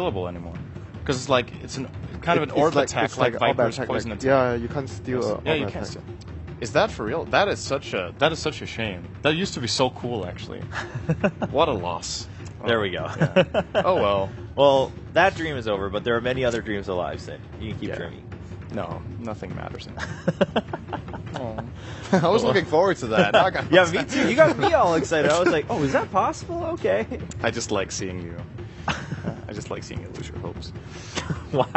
stealable anymore. Because it's like, it's kind of an orb attack like Viper's poison attack. Yeah, you can't steal yeah, you can't steal. Is that for real? That is such a shame. That used to be so cool, actually. What a loss. There we go. Yeah. Oh, well. Well, that dream is over, but there are many other dreams alive, Sid. You can keep dreaming. No, nothing matters anymore. I was looking forward to that. Yeah, me too. You got me all excited. I was like, oh, is that possible? Okay. I just like seeing you. I just like seeing you lose your hopes. Wow.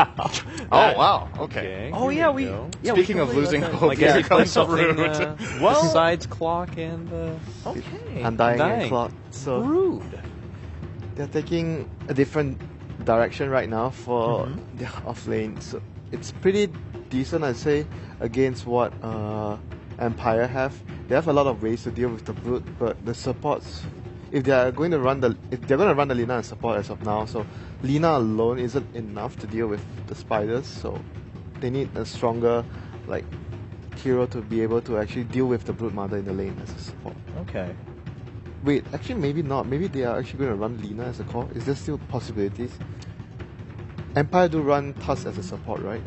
Oh, wow. Okay. Oh, yeah, we... Yeah, Speaking of losing hope, like here comes something Rude. besides clock and... okay. Undying and clock. So Rude. they're taking a different direction right now for the off lane. So it's pretty decent, I'd say, against what Empire have. They have a lot of ways to deal with the brute, but the supports, if they're going to run the Lina and support as of now, so Lina alone isn't enough to deal with the spiders, so they need a stronger hero to be able to actually deal with the brute mother in the lane as a support. Okay. Wait, actually maybe not. Maybe they are actually going to run Lina as a core. Is there still possibilities? Empire do run Tusk as a support, right?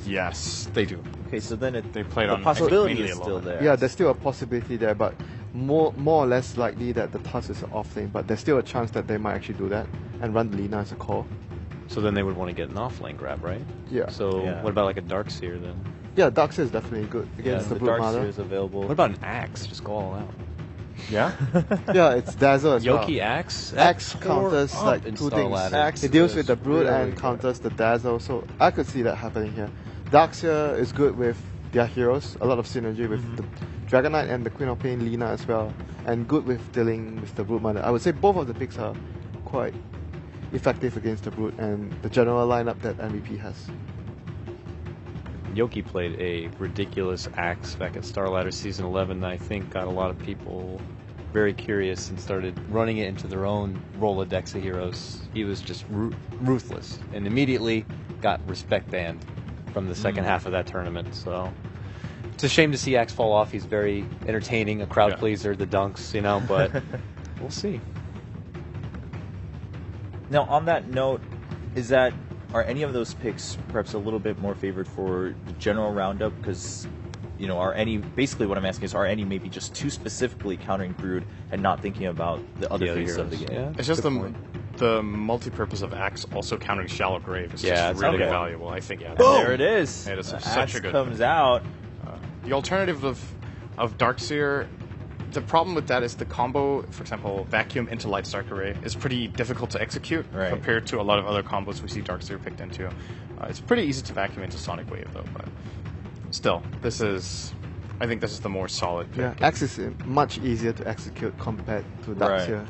Yes, they do. Okay, so then They played the on possibility mainly is a still lot. there. Yeah, there's still a possibility there, but more or less likely that the Tusk is off lane. But there's still a chance that they might actually do that and run Lina as a core. So then they would want to get an off-lane grab, right? Yeah. So what about like a Darkseer then? Yeah, Darkseer is definitely good against the the brute Darkseer mother. is available. What about an Axe? Just go all out. Yeah? Yeah, it's Dazzle as well. Yoki Axe? Axe counters in two Star things. Ladder. It deals with the brute really and good. counters the Dazzle, so I could see that happening here. Darkseer is good with their heroes, a lot of synergy with the Dragon Knight and the Queen of Pain Lina as well, and good with dealing with the brute mother. I would say both of the picks are quite effective against the brute and the general lineup that MVP has. Yoki played a ridiculous Axe back at Star Ladder Season 11, and I think got a lot of people very curious and started running it into their own Rolodex of heroes. He was just ruthless, and immediately got respect banned from the second half of that tournament. So it's a shame to see Axe fall off. He's very entertaining, a crowd pleaser, the dunks, but we'll see. Now, on that note, are any of those picks perhaps a little bit more favored for the general roundup? Because, basically what I'm asking is, are any maybe just too specifically countering Brood and not thinking about the other phases of the game? Yeah. It's just the multi-purpose of Axe also countering Shallow Grave is just really valuable, I think. Yeah, There it is. It is The such Axe a good comes out. The alternative of Darkseer, the problem with that is the combo, for example, Vacuum into Light Strike Array, is pretty difficult to execute compared to a lot of other combos we see Darkseer picked into. It's pretty easy to vacuum into Sonic Wave, though, but still, I think this is the more solid pick. Yeah, Axe is much easier to execute compared to Darkseer.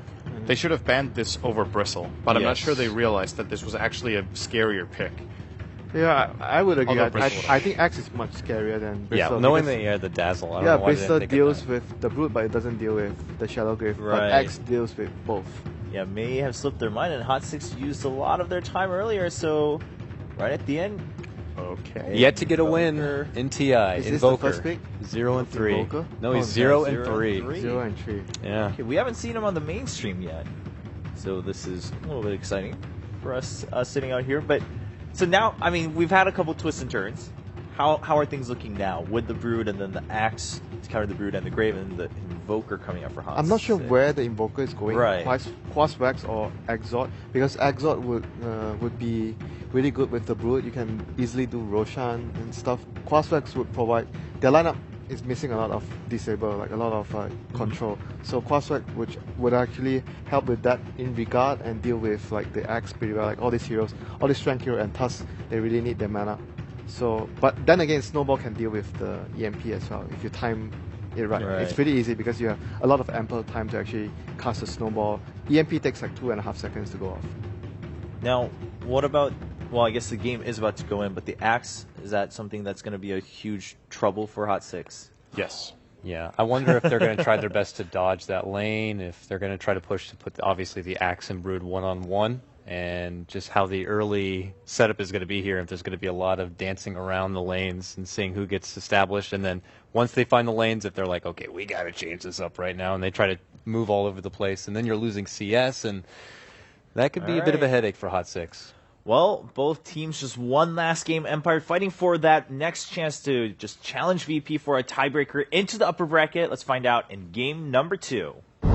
They should have banned this over Bristle, but I'm not sure they realized that this was actually a scarier pick. Yeah, I would agree. Although I think Axe is much scarier than Bristle. Yeah, knowing that you had the Dazzle, I don't know why Bristle they didn't think deals of with the Brute, but it doesn't deal with the Shallow Grave. Right. But Axe deals with both. Yeah, may have slipped their mind, and Hot 6 used a lot of their time earlier, so right at the end. Okay. Yet to get a win in TI. Is this the first pick? 0-3. Invoker? No, he's 0-3. 0 and 3. Yeah. Okay, we haven't seen him on the mainstream yet, so this is a little bit exciting for us sitting out here. But so now, we've had a couple twists and turns. How are things looking now with the Brood and then the Axe to counter the Brood and the Grave and the Invoker coming up for Hot? I'm not sure where the Invoker is going, Quaswax or Exort, because Exort would be really good with the Brood. You can easily do Roshan and stuff. Quaswax would provide, their lineup is missing a lot of disable, a lot of control. So Quaswax would actually help with that in regard and deal with the Axe pretty well. All these heroes, all these strength hero and Tusk, they really need their mana. So, but then again, Snowball can deal with the EMP as well if you time it right. It's pretty easy because you have a lot of ample time to actually cast a Snowball. EMP takes 2.5 seconds to go off. Now, what about? Well, I guess the game is about to go in, but the Axe, is that something that's going to be a huge trouble for Hot 6? Yes. Yeah, I wonder if they're going to try their best to dodge that lane, if they're going to try to push to put, obviously, the Axe and Brood one-on-one, and just how the early setup is going to be here, if there's going to be a lot of dancing around the lanes and seeing who gets established, and then once they find the lanes, if they're like, okay, we got to change this up right now, and they try to move all over the place, and then you're losing CS, and That could be a bit of a headache for Hot 6. Well, both teams just one last game. Empire fighting for that next chance to just challenge VP for a tiebreaker into the upper bracket. Let's find out in game number 2. We'll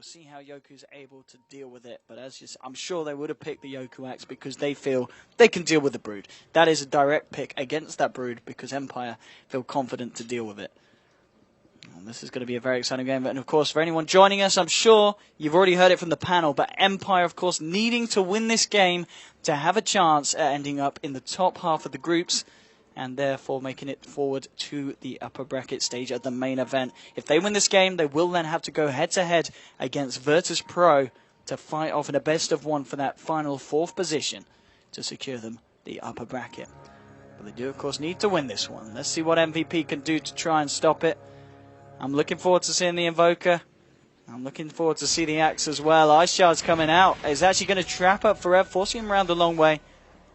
see how Yoku's able to deal with it, but I'm sure they would have picked the Yoku axe because they feel they can deal with the Brood. That is a direct pick against that Brood because Empire feel confident to deal with it. And this is going to be a very exciting game, and of course for anyone joining us, I'm sure you've already heard it from the panel, but Empire of course needing to win this game to have a chance at ending up in the top half of the groups, and therefore making it forward to the upper bracket stage of the main event. If they win this game, they will then have to go head-to-head against Virtus Pro to fight off in a best-of-1 for that final 4th position to secure them the upper bracket. But they do, of course, need to win this one. Let's see what MVP can do to try and stop it. I'm looking forward to seeing the Invoker. I'm looking forward to see the Axe as well. Ice Shard's coming out. He's actually going to trap up Forever, forcing him around the long way.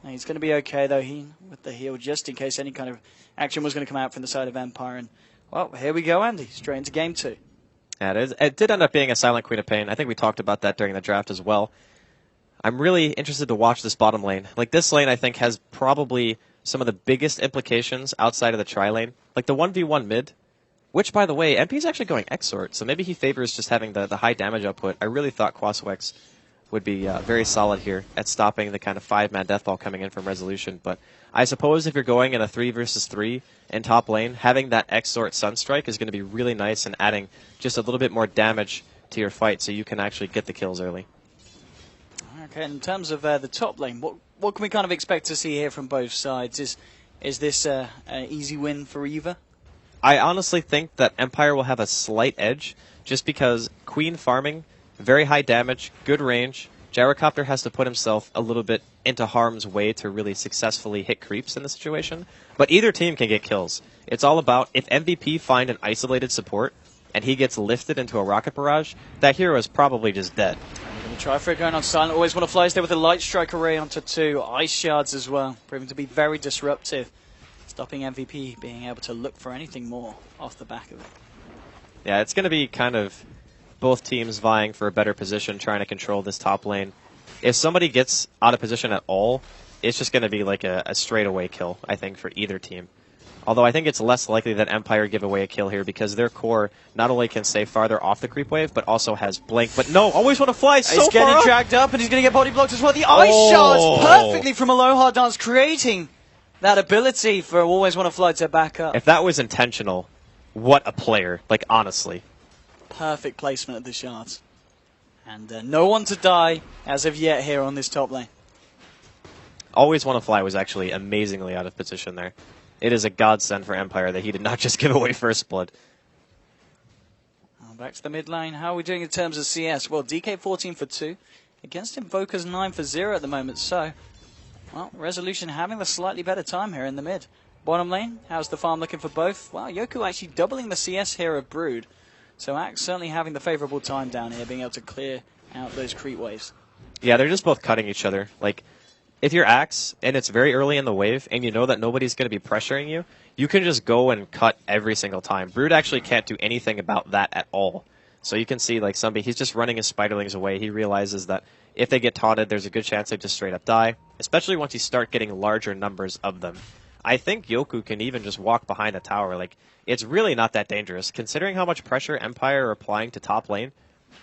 He's going to be okay, though, with the heal, just in case any kind of action was going to come out from the side of Empire. And, well, here we go, Andy, straight into Game 2. Yeah, it did end up being a Silent Queen of Pain. I think we talked about that during the draft as well. I'm really interested to watch this bottom lane. Like, this lane, I think, has probably some of the biggest implications outside of the tri-lane. Like, the 1v1 mid, which, by the way, MP's actually going Exort, so maybe he favors just having the high damage output. I really thought Quaswex would be very solid here at stopping the kind of 5-man deathball coming in from Resolution. But I suppose if you're going in a 3 versus 3 in top lane, having that Exort Sunstrike is going to be really nice and adding just a little bit more damage to your fight so you can actually get the kills early. Okay, in terms of the top lane, what can we kind of expect to see here from both sides? Is this an easy win for either? I honestly think that Empire will have a slight edge just because Queen farming, very high damage, good range. Gyrocopter has to put himself a little bit into harm's way to really successfully hit creeps in the situation. But either team can get kills. It's all about if MVP find an isolated support and he gets lifted into a rocket barrage, that hero is probably just dead. We're going to try for it going on silent. Always want to fly there with a light strike array onto 2 ice shards as well, proving to be very disruptive, stopping MVP being able to look for anything more off the back of it. Yeah, it's going to be kind of both teams vying for a better position, trying to control this top lane. If somebody gets out of position at all, it's just going to be like a straightaway kill, I think, for either team. Although I think it's less likely that Empire give away a kill here because their core not only can stay farther off the creep wave, but also has blink. But no, always want to fly so he's getting far dragged up and he's going to get body blocked as well. The ice shards perfectly from Aloha Dance, creating that ability for always want to fly to back up. If that was intentional, what a player. Like, honestly. Perfect placement of the shards. And no one to die as of yet here on this top lane. Always want to fly was actually amazingly out of position there. It is a godsend for Empire that he did not just give away first blood. Back to the mid lane. How are we doing in terms of CS? Well, DK 14 for 2 against Invoker's 9 for 0 at the moment. So, well, Resolution having the slightly better time here in the mid. Bottom lane, how's the farm looking for both? Well, Yoku actually doubling the CS here of Brood. So Axe certainly having the favorable time down here, being able to clear out those creep waves. Yeah, they're just both cutting each other. Like, if you're Axe and it's very early in the wave and you know that nobody's going to be pressuring you, you can just go and cut every single time. Brood actually can't do anything about that at all. So you can see, like, he's just running his spiderlings away. He realizes that if they get taunted, there's a good chance they just straight up die, especially once you start getting larger numbers of them. I think Yoku can even just walk behind a tower. Like, it's really not that dangerous. Considering how much pressure Empire are applying to top lane,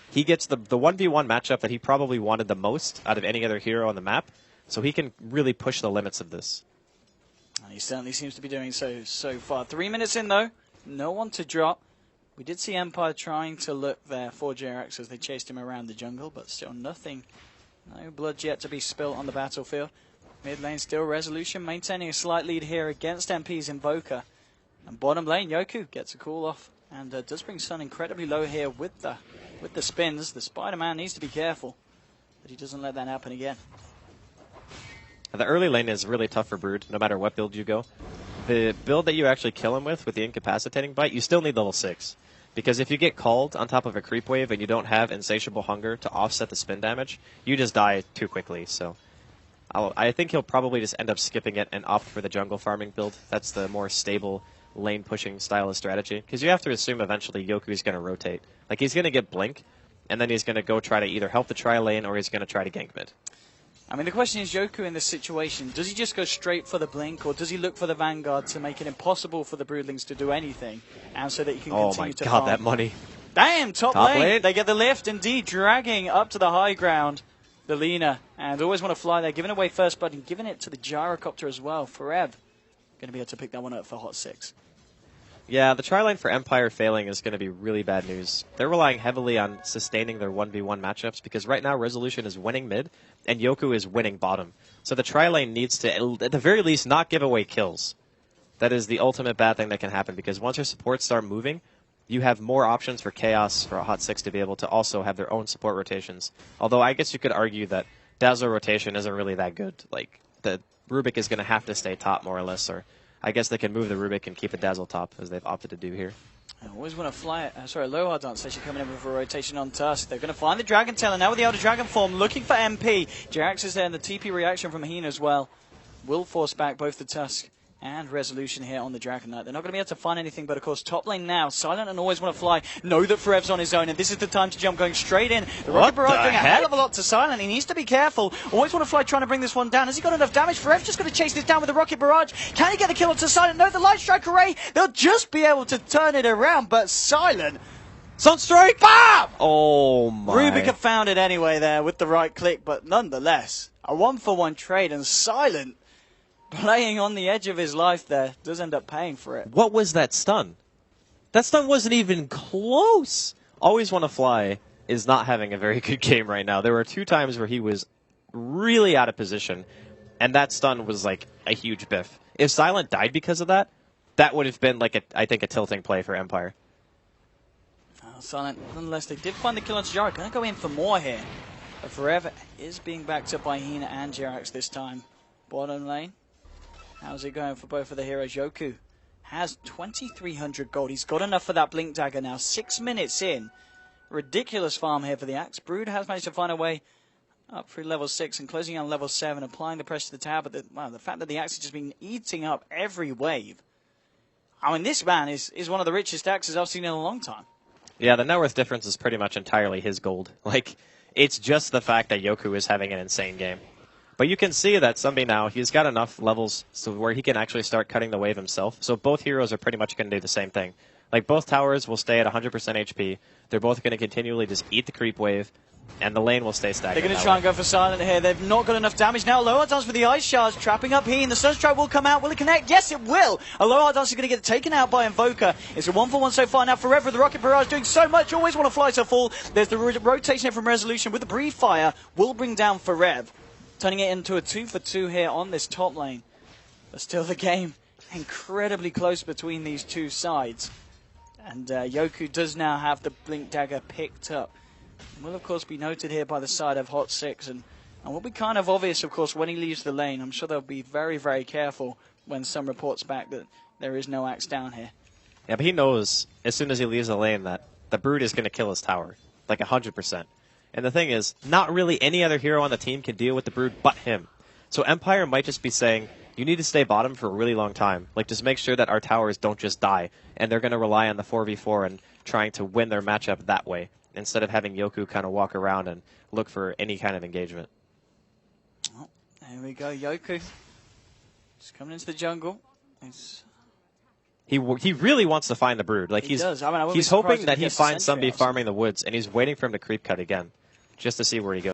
he gets the 1v1 matchup that he probably wanted the most out of any other hero on the map, so he can really push the limits of this. And he certainly seems to be doing so far. 3 minutes in, though. No one to drop. We did see Empire trying to look there for JRX as they chased him around the jungle, but still nothing. No blood yet to be spilt on the battlefield. Mid lane still Resolution, maintaining a slight lead here against MP's Invoker. And bottom lane, Yoku gets a call off and does bring Sun incredibly low here with the spins. The Spider-Man needs to be careful that he doesn't let that happen again. The early lane is really tough for Brood, no matter what build you go. The build that you actually kill him with the incapacitating bite, you still need level 6. Because if you get called on top of a creep wave and you don't have insatiable hunger to offset the spin damage, you just die too quickly. So I think he'll probably just end up skipping it and opt for the jungle farming build. That's the more stable lane pushing style of strategy. Because you have to assume eventually Yoku's going to rotate. Like, he's going to get blink, and then he's going to go try to either help the tri lane or he's going to try to gank mid. I mean, the question is, Yoku in this situation, does he just go straight for the blink, or does he look for the Vanguard to make it impossible for the Broodlings to do anything, and so that he can continue to farm? Oh my god, that money. Damn, top lane. They get the lift, indeed, dragging up to the high ground the Lina, and always want to fly there, giving away first blood and giving it to the gyrocopter as well. Forev going to be able to pick that one up for Hot 6. Yeah, the tri-lane for Empire failing is going to be really bad news. They're relying heavily on sustaining their 1v1 matchups because right now Resolution is winning mid and Yoku is winning bottom. So the tri-lane needs to, at the very least, not give away kills. That is the ultimate bad thing that can happen because once your supports start moving, you have more options for Chaos, for a Hot 6 to be able to also have their own support rotations. Although I guess you could argue that Dazzler rotation isn't really that good. Like, the Rubik is going to have to stay top more or less, or I guess they can move the Rubik and keep a Dazzle top, as they've opted to do here. I always want to fly it. Low Dance actually coming in with a rotation on Tusk. They're going to find the Dragon Tail, and now with the Elder Dragon form, looking for MP. Jax is there, and the TP reaction from Heen as well will force back both the Tusk and Resolution here on the Dragon Knight. They're not going to be able to find anything, but of course, top lane now. Silent and always want to fly. Know that Forev's on his own, and this is the time to jump, going straight in. The Rocket Barrage doing a hell of a lot to Silent. He needs to be careful. Always want to fly, trying to bring this one down. Has he got enough damage? Forev's just going to chase this down with the Rocket Barrage. Can he get the kill onto Silent? No, the Light Strike Array. They'll just be able to turn it around, but Silent. Sunstrike! Bam! Oh my. Rubik have found it anyway there with the right click, but nonetheless, a 1-for-1 trade, and Silent, playing on the edge of his life there, does end up paying for it. What was that stun? That stun wasn't even close. Always Want to Fly is not having a very good game right now. There were 2 times where he was really out of position, and that stun was like a huge biff. If Silent died because of that, that would have been like I think a tilting play for Empire. Silent, nonetheless, they did find the kill on Jara. Going to go in for more here. But Forever is being backed up by Hina and Jerax this time. Bottom lane. How's it going for both of the heroes? Yoku has 2,300 gold. He's got enough for that Blink Dagger now. 6 minutes in. Ridiculous farm here for the Axe. Brood has managed to find a way up through level 6 and closing on level 7, applying the pressure to the tower. But the fact that the Axe has just been eating up every wave. I mean, this man is one of the richest Axes I've seen in a long time. Yeah, the net worth difference is pretty much entirely his gold. Like, it's just the fact that Yoku is having an insane game. But you can see that Sunbi now, he's got enough levels so where he can actually start cutting the wave himself. So both heroes are pretty much going to do the same thing. Like, both towers will stay at 100% HP. They're both going to continually just eat the creep wave, and the lane will stay stagnant. They're going to try and go for Silent here. They've not got enough damage now. Low Dance with the Ice Shards, trapping up Heen. The Sunstrike will come out. Will it connect? Yes, it will. A Low Dance is going to get taken out by Invoker. It's a 1-for-1 so far now. Forever, the Rocket Barrage doing so much. Always Want to Fly to fall. There's the rotation here from Resolution with the Breathe Fire. Will bring down Forev, turning it into a 2-for-2 here on this top lane. But still the game incredibly close between these two sides. And Yoku does now have the Blink Dagger picked up. Will, of course, be noted here by the side of Hot 6. And will be kind of obvious, of course, when he leaves the lane. I'm sure they'll be very, very careful when some reports back that there is no Axe down here. Yeah, but he knows as soon as he leaves the lane that the Brood is going to kill his tower. Like 100%. And the thing is, not really any other hero on the team can deal with the Brood but him. So Empire might just be saying, you need to stay bottom for a really long time. Like, just make sure that our towers don't just die. And they're going to rely on the 4v4 and trying to win their matchup that way, instead of having Yoku kind of walk around and look for any kind of engagement. Oh, there we go, Yoku. Just coming into the jungle. He really wants to find the Brood. Like, he does. I mean, he's hoping that he finds somebody farming the woods, and he's waiting for him to creep cut again, just to see where he goes.